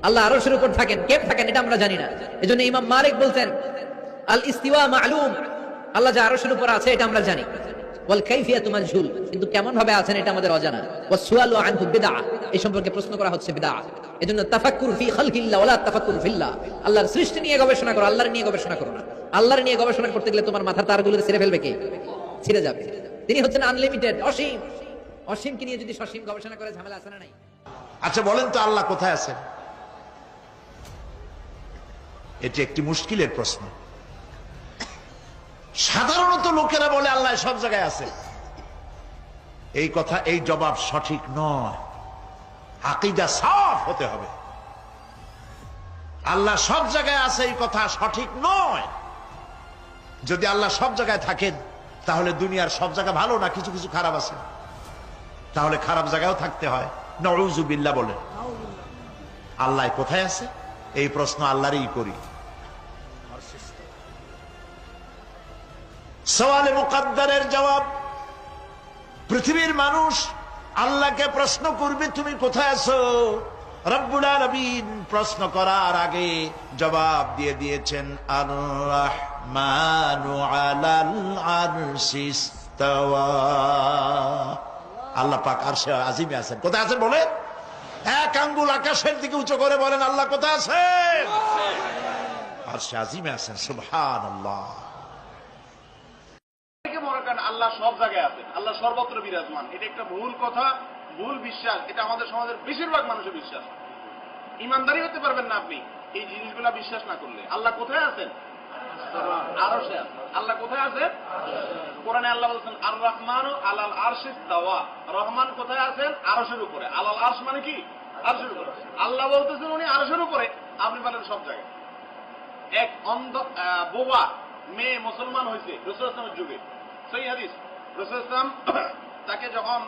আল্লাহ আরশের উপর থাকেন, কে থাকেন এটা আমরা জানি না। এজন্য ইমাম মালিক বলতেন আল ইস্তিওয়া মা'লুম, আল্লাহ যে আরশের উপর আছে এটা আমরা জানি, ওয়াল কাইফিয়াতু মাজহুল, কিন্তু কেমন ভাবে আছেন এটা আমাদের অজানা। ওয়াস সুআলু আনহু বিদআ, এই সম্পর্কে প্রশ্ন করা হচ্ছে বিদআ। এজন্য তাফাক্কুর ফি খালকিল্লাহ ওয়ালা তাফাক্কুর ফিল্লাহ, আল্লাহর সৃষ্টি নিয়ে গবেষণা করো, আল্লাহর নিয়ে গবেষণা করো না। আল্লাহর নিয়ে গবেষণা করতে গেলে তোমার মাথার তারগুলো ছিঁড়ে ফেলবে কে? ছিঁড়ে যাবে। তিনি হচ্ছেন আনলিমিটেড, অসীম। অসীমকে নিয়ে যদি সসীম গবেষণা করে ঝামেলা আছে না নাই? আচ্ছা বলেন তো আল্লাহ কোথায় আছেন? এটি একটি মুশকিলের প্রশ্ন। সাধারণত লোকেরা বলে আল্লাহ সব জায়গায় আছে। এই কথা, এই জবাব সঠিক নয়। আকীদা সাফ হতে হবে। আল্লাহ সব জায়গায় আছে এই কথা সঠিক নয়। যদি আল্লাহ সব জায়গায় থাকেন তাহলে দুনিয়ার সব জায়গা ভালো না, কিছু কিছু খারাপ আছে। তাহলে খারাপ জায়গায়ও থাকতে হয়। নাউযু বিল্লাহ বলে। আল্লাহ কোথায় আছে এই প্রশ্ন আল্লাহরই করি। সওয়ালে মুকাদ্দারের জবাব, পৃথিবীর মানুষ আল্লাহকে প্রশ্ন করবে তুমি কোথায় আছো। রব্বুল আলামিন প্রশ্ন করার আগে জবাব দিয়ে দিয়েছেন আর রাহমানু আলাল আরশি ইস্তাওয়া। আল্লাহ পাক আরশে আজিমে আছেন। কোথায় আছেন বলে? এক আঙ্গুল আকাশের দিকে উঁচু করে বলেন আল্লাহ কোথায় আছেন? আরশে আজিমে আছেন। সুবহানাল্লাহ। আল্লাহ সব জায়গায় আছেন, আল্লাহ সর্বত্র বিরাজমান, এটা একটা ভুল কথা, ভুল বিশ্বাস। এটা আমাদের সমাজের বেশিরভাগ মানুষের বিশ্বাস। ইমানদারি হতে পারবেন না আপনি এই জিনিসগুলা বিশ্বাস না করলে। আল্লাহ কোথায় আছেন? আরশে আছেন। আল্লাহ কোথায় আছেন? কোরআনে আল্লাহ বলছেন আর রহমানু আলাল আরশি ইস্তাওয়া। রহমান কোথায় আছেন? আরশের উপরে। আলাল আরশ মানে কি? আরশের উপরে। আল্লাহ বলতেছেন উনি আরশের উপরে, আপনি বলেন সব জায়গায়। এক অন্ধ বোবা মেয়ে মুসলমান হয়েছে রাসূলুল্লাহ সাল্লাল্লাহু আলাইহি ওয়াসাল্লামের যুগে। সহিহ হাদিস। রাসূলুল্লাহ সাল্লাল্লাহু আলাইহি ওয়াসাল্লাম তাকে যখন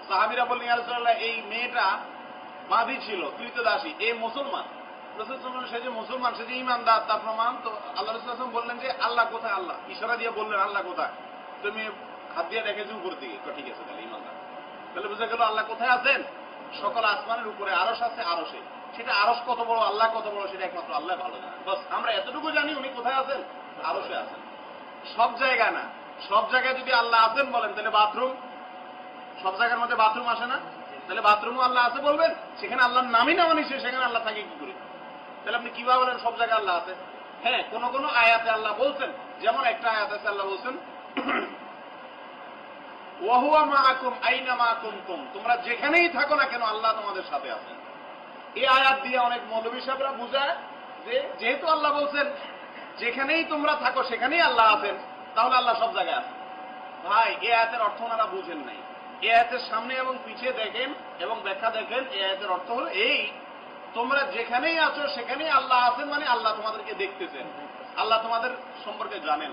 সাহাবীরা বললেন ইয়া রাসূলুল্লাহ এই মেয়েটা বাদী ছিল, কৃতদাসী, এই মুসলমান। রাসূলুল্লাহ সাল্লাল্লাহু আলাইহি ওয়াসাল্লাম সে যে মুসলমান, সে যে ঈমানদার, তার প্রমাণ তো আল্লাহ রাসূল সাল্লাল্লাহু আলাইহি ওয়াসাল্লাম বললেন যে আল্লাহ কোথায়? আল্লাহ ইশারা দিয়ে বললেন আল্লাহ কোথায়? তুমি হাত দিয়ে দেখেছো উপর দিকে, ঠিক আছে তাহলে ঈমানদার। তাহলে বুঝা গেল আল্লাহ কোথায় আছেন? সকল আসমানের উপরে আরশ আছে, আরশে। সেটা আরশ কত বড়, আল্লাহ কত বড়, সেটা একমাত্র আল্লাহ ভালো জানেন। বাস আমরা এতটুকু জানি উনি কোথায় আছেন? আরশে আছেন। সব জায়গা না। সব জায়গায় যদি আল্লাহ আছেন বলেন তাহলে বাথরুম, সব জায়গার মধ্যে বাথরুম আসে না? তাহলে বাথরুমও আল্লাহ আছে বলবেন? সেখানে আল্লাহর নামই না মানি, সেখানে আল্লাহ থাকে কি করে? তাহলে আপনি কিভাবে বলেন সব জায়গায় আল্লাহ আছে? হ্যাঁ, কোন কোন আয়াতে আল্লাহ বলছেন, যেমন একটা আয়াত আছে আল্লাহ বলছেন ওয়া হুয়া মাআকুম আইনামা কুনতুম, তোমরা যেখানেই থাকো না কেন আল্লাহ তোমাদের সাথে আছেন। এই আয়াত দিয়ে অনেক মৌলভী সাহেবরা বুঝায় যে যেহেতু আল্লাহ বলছেন যেখানেই তোমরা থাকো সেখানেই আল্লাহ আছেন, তাহলে আল্লাহ সব জায়গায় আছেন। ভাই, এই আয়াতের অর্থ ওনারা বুঝেন নাই। এই আয়াতের সামনে এবং পিছিয়ে দেখেন এবং ব্যাখ্যা দেখেন। এই আয়াতের অর্থ হলো এই, তোমরা যেখানেই আছো সেখানেই আল্লাহ আছেন, মানে আল্লাহ তোমাদেরকে দেখতেছেন, আল্লাহ তোমাদের সম্পর্কে জানেন।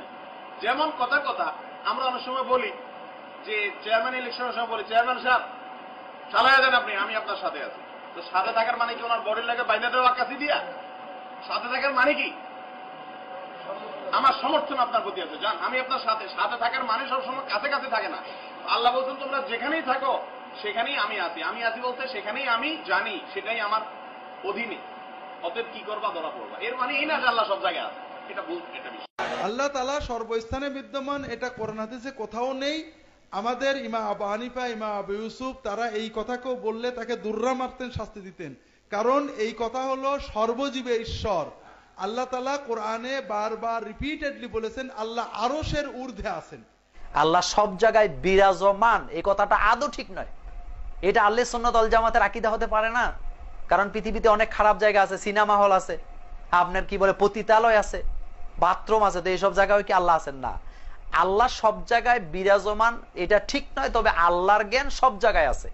যেমন কথা কথা আমরা অনেক সময় বলি যে চেয়ারম্যান ইলেকশনের সময় বলি, চেয়ারম্যান সাহেব চালায়া দেন আপনি, আমি আপনার সাথে আছি। তো সাথে থাকার মানে কি ওনার বডির লাগে বাইরে দেওয়া কাছে দিয়া? সাথে থাকার মানে কি? আমার সমর্থন আপনার প্রতি আছে, জান আমি আপনার সাথে। সাথে থাকার মানে সবসময় কাছে কাছে থাকে না। আল্লাহ বলছেন তোমরা যেখানেই থাকো সেখানেই আমি আছি। আমি আছি বলতে সেখানেই আমি জানি, সেটাই আমার অধীনে। অতএব কি করবা? ধরা পড়বা। এর মানে এই না যে আল্লাহ সব জায়গায় আছে। এটা ভুল, এটা বিশ্বাস। আল্লাহ তাআলা সর্বস্থানে বিদ্যমান, এটা কোরআন হাদিসে কোথাও নেই। আমাদের ইমাম আবু হানিফা, ইমাম আবু ইউসুফ তারা এই কথাকেও বললে তাকে দুর্রা মারতেন, শাস্তি দিতেন। কারণ এই কথা হলো সর্বজীবে ঈশ্বর। আল্লাহ তাআলা কোরআনে বারবার রিপিটেডলি বলেছেন আল্লাহ আরশের ঊর্ধ্বে আছেন। আল্লাহ সব জায়গায় বিরাজমান, এই কথাটা আদৌ ঠিক নয়। এটা আহলে সুন্নাত ওয়াল জামাতের আকীদা হতে পারে না। কারণ পৃথিবীতে অনেক খারাপ জায়গা আছে, সিনেমা হল আছে, আপনার কি বলে পতিতালয় আছে, বাথরুম আছে, তো এইসব জায়গায় কি আল্লাহ আছেন? না, আল্লাহ সব জায়গায় বিরাজমান এটা ঠিক নয়, তবে আল্লাহর জ্ঞান সব জায়গায় আছে।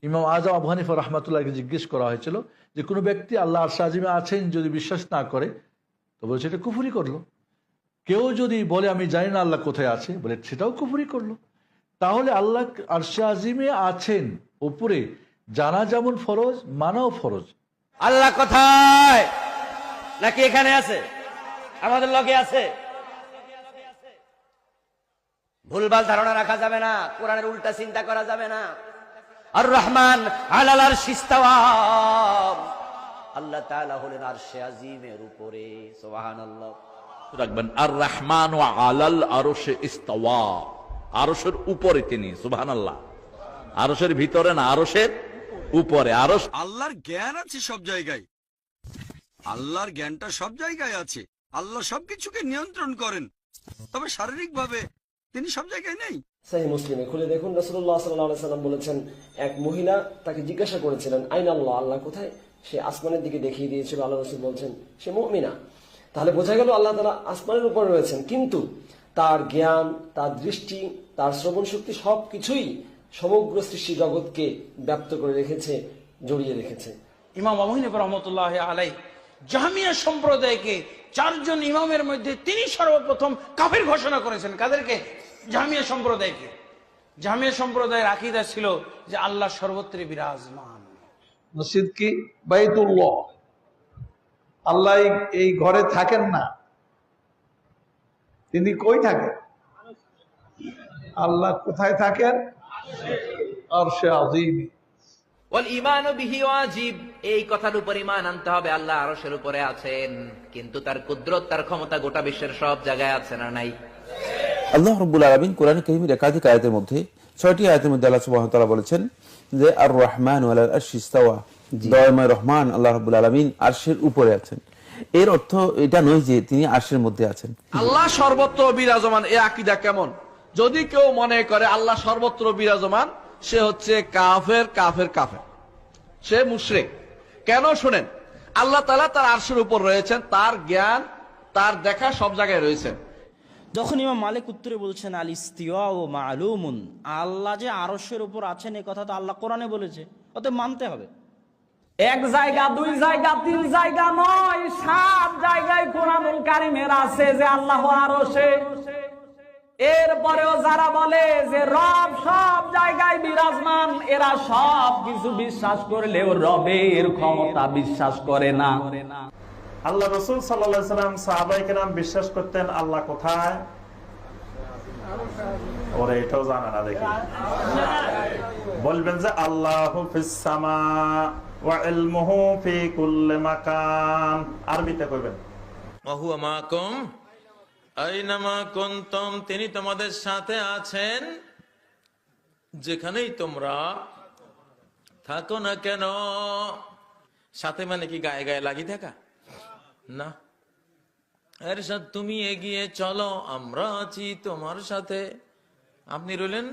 ইমাম আযম আবু হানিফা রাহমাতুল্লাহকে জিজ্ঞেস করা হয়েছিল যে কোনো ব্যক্তি আল্লাহ আরশে আজিমে আছেন যদি বিশ্বাস না করে তো বলছে এটা কুফরি করলো। কেউ যদি বলে আমি জানি না আল্লাহ কোথায় আছে, বলে সেটাও কুফরি করলো। তাহলে আল্লাহ আরশে আজিমে আছেন উপরে, জানা যেমন ফরজ, মানাও ফরজ। আল্লাহ কোথায়? নাকি এখানে আছে, আমাদের লগে আছে? ভুলভাল ধারণা রাখা যাবে না, কোরআনের উল্টা চিন্তা করা যাবে না। আর রহমান আলাল আরশি ইস্তাওয়া, আল্লাহ তাআলা হলেন আরশে আজিমের উপরে। সুবহানাল্লাহ। রাখবেন আর রহমান ওয়া আলাল আরশে ইস্তাওয়া, আরশের উপরে তিনি। সুবহানাল্লাহ। আরশের ভিতরে না, আরশের উপরে। আরশ আল্লাহর জ্ঞান আছে সব জায়গায়, আল্লাহর জ্ঞানটা সব জায়গায় আছে। আল্লাহ সবকিছুকে নিয়ন্ত্রণ করেন, তবে শারীরিক ভাবে তিনি সব জায়গায় নেই। সহিহ মুসলিমে খুলে দেখুন, রাসূলুল্লাহ সাল্লাল্লাহু আলাইহি সাল্লাম বলেছেন, এক মহিলা তাকে জিজ্ঞাসা করেছিলেন আইনা আল্লাহ, আল্লাহ কোথায়? সে আসমানের দিকে দেখিয়ে দিয়েছিল। আল্লাহ রাসূল বলছেন সে মুমিনা। তাহলে বোঝা গেল আল্লাহ তাআলা আসমানের উপরে রয়েছেন, কিন্তু তার জ্ঞান, তার দৃষ্টি, তার শ্রবণ শক্তি সবকিছুই সমগ্র সৃষ্টি জগৎকে ব্যাপ্ত করে রেখেছে, জড়িয়ে রেখেছে। ইমাম আবু হানিফা রাহমাতুল্লাহি আলাইহি জাহমিয়া সম্প্রদায়কে 4 জন ইমামের মধ্যে তিনি সর্বপ্রথম কাফের ঘোষণা করেছেন। কাদেরকে? জাহমিয়া সম্প্রদায়কে। জাহমিয়া সম্প্রদায়ের আকীদা ছিল যে আল্লাহ সর্বত্র বিরাজমান। মসজিদ কি? বাইতুল্লাহ। আল্লাহ এই ঘরে থাকেন না, তিনি কই থাকেন? আল্লাহ কোথায় থাকেন? আরশে আযীমে। ওয়াল ঈমানু বিহি ওয়াজিব, এই কথার উপর ঈমান আনতে হবে আল্লাহ আরশের উপরে আছেন, কিন্তু তার কুদরত, তার ক্ষমতা গোটা বিশ্বের সব জায়গায় আছে না নাই? আল্লাহ রাব্বুল আলামিন কোরআন কারীমের একাধিক আয়াতের মধ্যে 6টি আয়াতের মধ্যে আল্লাহ সুবহানাহু ওয়া তাআলা বলেছেন যে আর রহমান আলাল আরশি ইস্তাওয়া, দয়াময় রহমান আল্লাহ রাব্বুল আলামিন আরশের উপরে আছেন। এর অর্থ এটা নয় যে তিনি আরশের মধ্যে আছেন। আল্লাহ সর্বত্র বিরাজমান, এ আকীদা কেমন? যদি কেউ মনে করে আল্লাহ সর্বত্র বিরাজমান, সে হচ্ছে কাফের, কাফের, কাফের, সে মুশরিক। কেন? শুনেন, আল্লাহ তাআলা তার আরশের উপর রয়েছেন, তার জ্ঞান, তার দেখা সব জায়গায় রয়েছে। যখন ইমাম মালিক উত্তরে বলছেন আল ইস্তিওয়া ও মালুমুন, আল্লাহ যে আরশের উপর আছেন এই কথা তো আল্লাহ কোরআনে বলেছে, অতএব মানতে হবে। 1 জায়গা 2 জায়গা 3 জায়গা নয়, 7 জায়গায় কোরআনুল কারীমের আছে যে আল্লাহ আরশে। এরপরেও যারা বলে যে রব সব জায়গায় বিরাজমান, এরা সব কিছু বিশ্বাস করলেও রবের ক্ষমতা বিশ্বাস করে না। আল্লাহ রাসূল সাল্লাল্লাহু আলাইহি সাল্লাম সাহাবায়ে কেরাম বিশ্বাস করতেন আল্লাহ কোথায়? ওরা এটাও জানে না। দেখি বলবেন যে আল্লাহু ফিস সামা ওয়া ইলমুহু ফি কুল্লি মাকান। আরবিতে কইবেন ওয়া হুয়া মাকুম আইনামা কুনতুম, তিনি তোমাদের সাথে আছেন যেখানেই তোমরা থাকো না কেন। সাথে মানে কি গায়ে গায়ে লাগি থাকা না, এর সাথে তুমি এগিয়ে চলো, আমরা আছি তোমার সাথে। আপনি রইলেন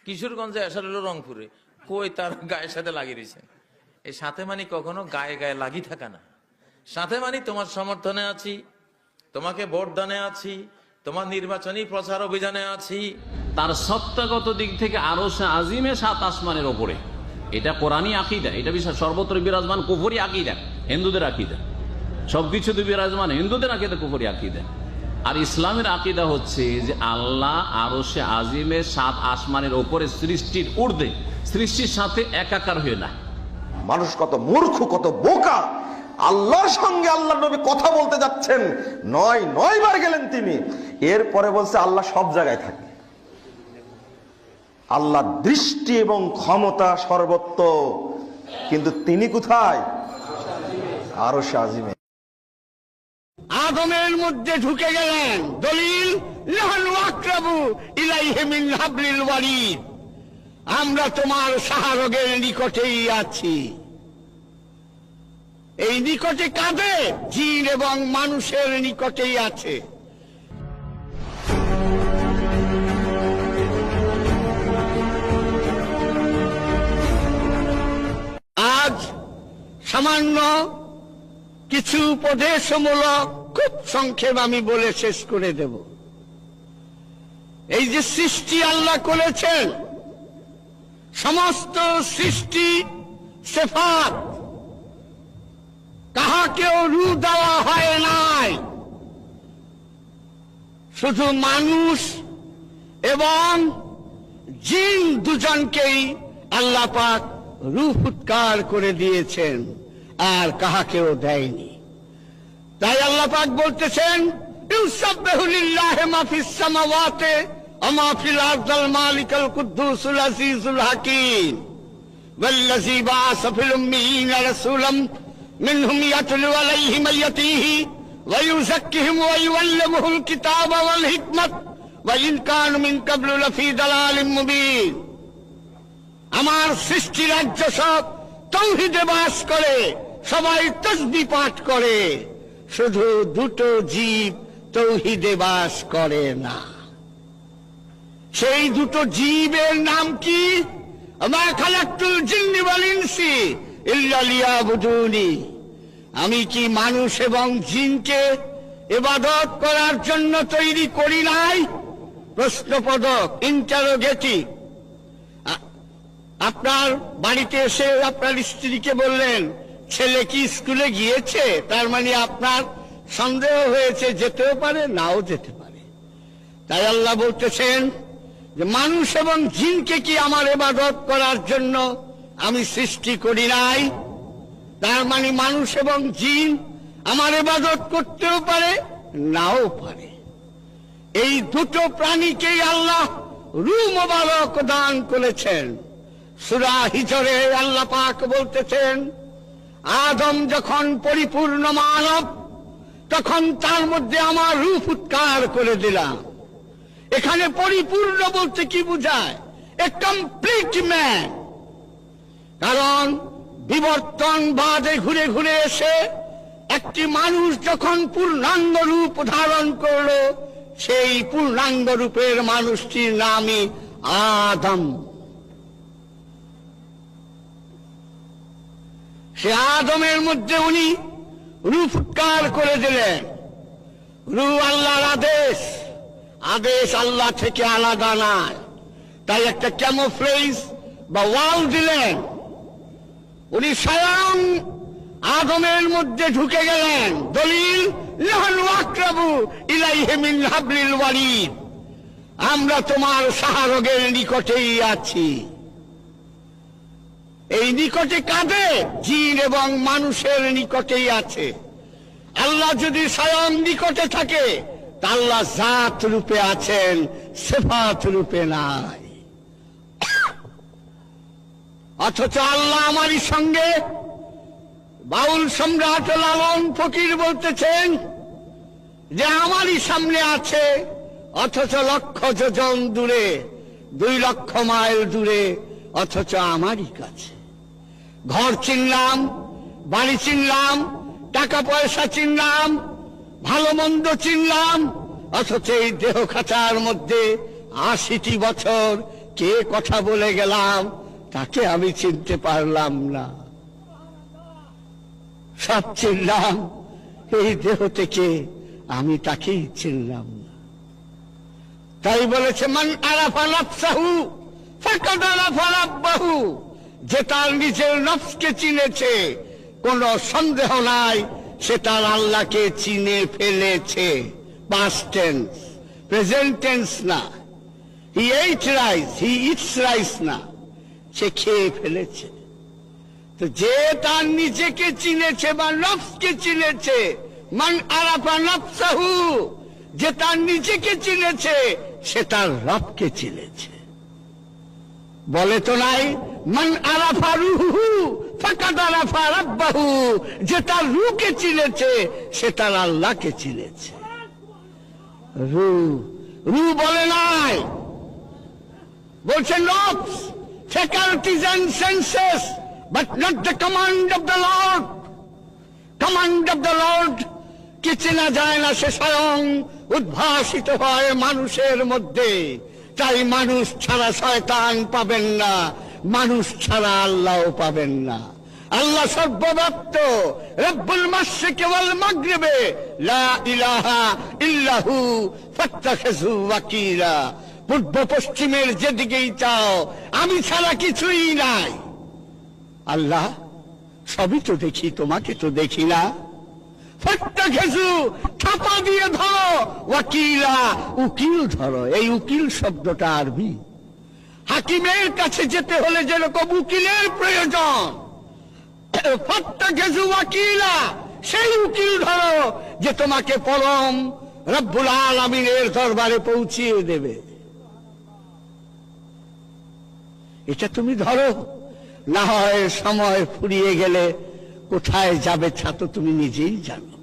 কিশোরগঞ্জে, এসে রইল রংপুরে, কই তার গায়ের সাথে লাগিয়ে দিয়েছেন। এই সাথে মানে কখনো গায়ে গায়ে লাগি থাকা না। সাথে মানে তোমার সমর্থনে আছি, তোমাকে ভোট দানে আছি, তোমার নির্বাচনী প্রচার অভিযানে আছি। তার সত্তাগত দিক থেকে আরশে আজিমে 7 আসমানের ওপরে, এটা কোরআনী আকীদা, এটা বিশ্বাস। সর্বত্র বিরাজমান কুফরি আকীদা, হিন্দুদের আকীদা। সবকিছুতে বিরাজমান হিন্দুদের আকীদা, কুফরি আকীদা। আর ইসলামের আকীদা হচ্ছে যে আল্লাহ আরশে আজিমে 7 আসমানের ওপরে, সৃষ্টির ঊর্ধ্বে, সৃষ্টির সাথে একাকার হয়ে না। মানুষ কত মূর্খ, কত বোকা! আল্লাহর সঙ্গে আল্লাহর নবী কথা বলতে যাচ্ছেন, 9 বার গেলেন তিনি, এরপরে বলছে আল্লাহ সব জায়গায় থাকে। আল্লাহর দৃষ্টি এবং ক্ষমতা সর্বত্র, কিন্তু তিনি কোথায়? আরশে আজিমে। আদমের মধ্যে ঢুকে গেলেন। দলিল লাহনু আকরাবু ইলাইহি মিন হাবলিল ওয়ারিদ, আমরা তোমার শাহরগের নিকটেই আছি। এই নিকটে কাঁদে জিন এবং মানুষের নিকটেই আছে। আজ সামান্য কিছু উপদেশমূলক খুব সংক্ষেপ আমি বলে শেষ করে দেব। এই যে সৃষ্টি আল্লাহ করেছেন, সমস্ত সৃষ্টি সিফাত, কাহাকেও রূপ দেওয়া হয় নাই, শুধু মানুষ এবং জিন দুজনকেই আল্লাহ পাক রূপ উৎকার করে দিয়েছেন, আর কাহাকেও দেয়নি। তাই আল্লাহ পাক বলতেছেন ইউসাব্বিহু লিল্লাহি মা ফিস সামাওয়াতি ওয়া মা ফিল আরদিল মালিকুল কুদ্দুসুল আজিজুল হাকীম ওয়াল্লাযী বাআসা ফিল উম্মিয়িনা রাসূলাম মিনহুম ইয়াতলু আলাইহিম আয়াতিহি ওয়া ইউযাক্কিহিম ওয়া ইউআল্লিমুহুল কিতাবা ওয়াল হিকমাত ওয়া ইন কানু মিন ক্বাবলু লাফি দালালিম মুবিন। আমার সৃষ্টি রাজ্য সব তৌহিদে বাস করে, সবাই তাসবিহ পাঠ করে, শুধু দুটো জীব তৌহিদে বাস করে না। সেই দুটো জীবের নাম কি? আমা খালাকতুল জিন্নি ওয়াল ইনসি ইল্লা লিয়াবুদুনি। আমি কি মানুষ এবং জিনকে ইবাদত করার জন্য তৈরি করি নাই? প্রশ্নপদক, ইন্টারোগেটিভ। আপনার বাড়িতে এসে আপনার স্ত্রীকে বললেন ছেলে কি স্কুলে গিয়েছে, তার মানে আপনার সন্দেহ হয়েছে, যেতেও পারে নাও যেতে পারে। তাই আল্লাহ বলতেছেন যে মানুষ এবং জিনকে কি আমার ইবাদত করার জন্য আমি সৃষ্টি করি নাই? তার মানে মানুষ এবং জিন আমার ইবাদত করতেও পারে নাও পারে। এই দুটো প্রাণীকেই আল্লাহ রূহ মোবারক দান করেছেন। সূরা হিজরে আল্লাহ পাক বলতেছেন, আদম যখন পরিপূর্ণ মানব তখন তার মধ্যে আমার রূহ উৎকার করে দিলাম। এখানে পরিপূর্ণ বলতে কি বোঝায়? এ কমপ্লিট ম্যান। কারণ বিবর্তন বাদে ঘুরে ঘুরে এসে একটি মানুষ যখন পূর্ণাঙ্গ রূপ ধারণ করলো, সেই পূর্ণাঙ্গ রূপের মানুষটির নামই আদম। সে আদমের মধ্যে উনি রূহ উৎকার করে দিলেন। রূহ আল্লাহর আদেশ, আদেশ আল্লাহ থেকে আলাদা নয়। তাই একটা ক্যামোফ্লেজ বা ওয়াল দিলেন। উনি স্বয়ং আদমের মধ্যে ঢুকে গেলেন। দলিল লাহনু আকরাবু ইলাইহি মিন হাবলিল ওয়ারিদ। আমরা তোমার শাহরগের নিকটেই আছি। এই নিকটে কাদের? জিন এবং মানুষের নিকটেই আছে। আল্লাহ যদি স্বয়ং নিকটে থাকে তা আল্লাহ জাত রূপে আছেন, সিফাত রূপে নাই। অথচ আল্লাহ আমারই সঙ্গে, বাউল সম্রাট লালন ফকির বলতেছেন যে আমারই সামনে আছে, অথচ লক্ষ যোজন দূরে, 2 লক্ষ মাইল দূরে, অথচ আমারই কাছে। ঘর চিনলাম, বাড়ি চিনলাম, টাকা পয়সা চিনলাম, ভালো মন্দ চিনলাম, অথচ এই দেহ খাঁচার মধ্যে 80টি বছর কে কথা বলে গেলাম তাকে আমি চিনতে পারলাম না। সব চিনলাম, এই দেহ থেকে আমি তাকেই চিনলাম না। তাই বলেছে মান আরাফা নাফসাহু ফাকাদ আরাফা রাব্বাহু। যে তার নিজের নফসকে চিনেছে, কোন সন্দেহ নাই সে তার আল্লাহকে চিনে ফেলেছে। পাস্ট টেন্স, প্রেজেন্ট টেন্স না। He ate rice, he eats rice না, সে খেয়ে ফেলেছে। তো যে তার নিজেকে চিনেছে বা নফসকে চিনেছে, মান আরাফা নাফসাহু, যে তার নিজেকে চিনেছে সে তার রবকে চিনেছে। বলে তো নাই মান আরাফা রুহু ফাকাদ আরাফা রাব্বাহু, যে তার রূহকে চিনেছে সে তার আল্লাহকে চিনেছে। রূহ বলে নাই, বলছে নফস, faculties and senses, but not the command of the Lord. Command of the Lord কে চেনা যায় না, সে স্বয়ং উদ্ভাসিত হয় মানুষের মধ্যে। তাই মানুষ ছাড়া শয়তান পাবেন না, মানুষ ছাড়া আল্লাহও পাবেন না। আল্লাহ সর্বব্যাপ্ত, রব্বুল মাশরিকি ওয়াল মাগরিবি, লা ইলাহা ইল্লাহু ফাত্তাখিযু ওয়াকিলা। পূর্ব পশ্চিমের যেদিকেই চাও আমি ছাড়া কিছুই নাই। আল্লাহ সবই তো দেখি, তোমাকে তো দেখি না। ফাত্তাখিযু, ছাপা দিয়ে ধরো, ওয়াকিলা, উকিল ধরো। এই উকিল শব্দটা আরবি। হাকিমের কাছে যেতে হলে যেরকম উকিলের প্রয়োজন, ফাত্তাখিযু ওয়াকিলা, সেই উকিল ধরো যে তোমাকে পরম রব্বুল আলামিনের দরবারে পৌঁছিয়ে দেবে। এটা তুমি ধরো, না হয় সময় ফুরিয়ে গেলে কোথায় যাবে তা তো তুমি নিজেই জানো।